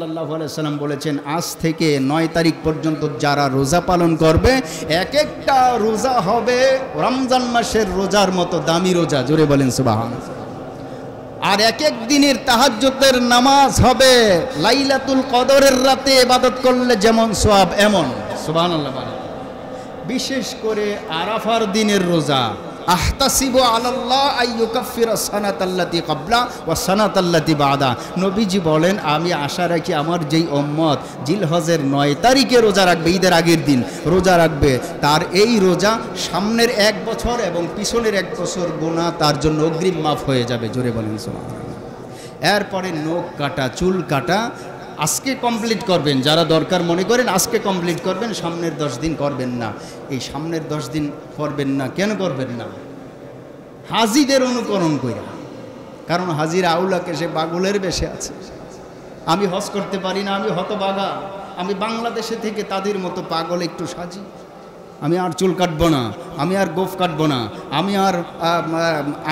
সাল্লাল্লাহু আলাইহি ওয়াসাল্লাম বলেছেন, আজ থেকে 9 তারিখ পর্যন্ত যারা রোজা পালন করবে, এক একটা রোজা হবে রমজান মাসের রোজার মতো দামি রোজা। জোরে বলেন সুবহানাল্লাহ। আর এক এক দিনের তাহাজ্জুদের নামাজ হবে লাইলাতুল কদরের রাতে ইবাদত করলে যেমন সওয়াব এমন। সুবহানাল্লাহ। বিশেষ করে আরাফার দিনের রোজা, আহতাসিবু আলাল্লাহ আইয়ুকাফিরা সানাতাল্লাতি ক্বাবলা ওয়া সানাতাল্লাতি বাদা। নবীজি বলেন, আমি আশা রাখি আমার যেই উম্মত জিলহজের 9 তারিখে রোজা রাখবে, ঈদের আগের দিন রোজা রাখবে, তার এই রোজা সামনের 1 বছর এবং পিছনের 1 বছর গুনাহ তার জন্য অগ্রিম মাফ হয়ে যাবে। জোরে বলেন সুবহানাল্লাহ। এরপরে নখ কাটা, চুল কাটা আজকে কমপ্লিট করবেন, যারা দরকার মনে করেন আজকে কমপ্লিট করবেন, সামনের 10 দিন করবেন না। এই সামনের 10 দিন করবেন না, কেন করবেন না? হাজিদের অনুকরণ করে। কারণ হাজির আউলাকে সে পাগলের বেশে আছে। আমি হজ করতে পারি না, আমি হতবাগা, আমি বাংলাদেশে থেকে তাদের মতো পাগল একটু সাজি। আমি আর চুল কাটবো না, আমি আর গোফ কাটবো না, আমি আর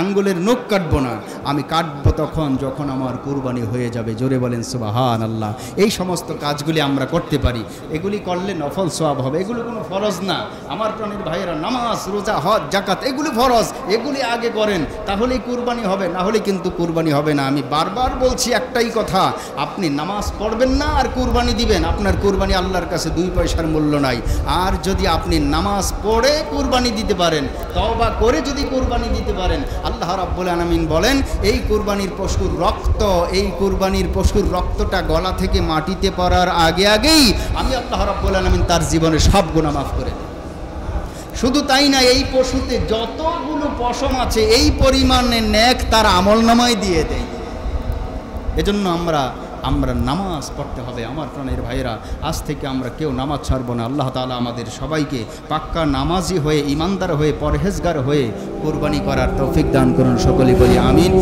আঙ্গুলের নখ কাটবো না। আমি কাটবো তখন যখন আমার কুরবানি হয়ে যাবে। জোরে বলেন সুবহানাল্লাহ। এই সমস্ত কাজগুলি আমরা করতে পারি, এগুলি করলে নফল সওয়াব হবে। এগুলো কোনো ফরজ না। আমার প্রাণের ভাইয়েরা, নামাজ, রোজা, হজ, যাকাত এগুলি ফরজ, এগুলি আগে করেন, তাহলেই কুরবানি হবে, না হলে কিন্তু কুরবানি হবে না। আমি বারবার বলছি একটাই কথা, আপনি নামাজ পড়বেন না আর কুরবানি দিবেন, আপনার কুরবানি আল্লাহর কাছে 2 পয়সার মূল্য নাই। আর যদি আপনি নামাজ পড়ে কুরবানি দিতে পারেন, তওবা করে যদি কুরবানি দিতে পারেন, আল্লাহ রাব্বুল আলামিন বলেন, এই কুরবানির পশুর রক্ত, এই কুরবানির পশুর রক্তটা গলা থেকে মাটিতে পড়ার আগে আগেই আমি আল্লাহ রাব্বুল আলামিন তার জীবনে সব গুনাহ মাফ করে দেব। শুধু তাই না, এই পশুতে যতগুলো পশম আছে এই পরিমাণে নেক তার আমলনামায় দিয়ে দেয়। এজন্য আমরা নামাজ পড়তে হবে। আমার প্রাণের ভাইয়েরা, আজ থেকে আমরা কেউ নামাজ ছাড়বো না। আল্লাহ তাআলা আমাদের সবাইকে পাক্কা নামাজি হয়ে, ইমানদার হয়ে, পরহেজগার হয়ে কুরবানি করার তৌফিক দান করুন। সকলে বলি আমিন।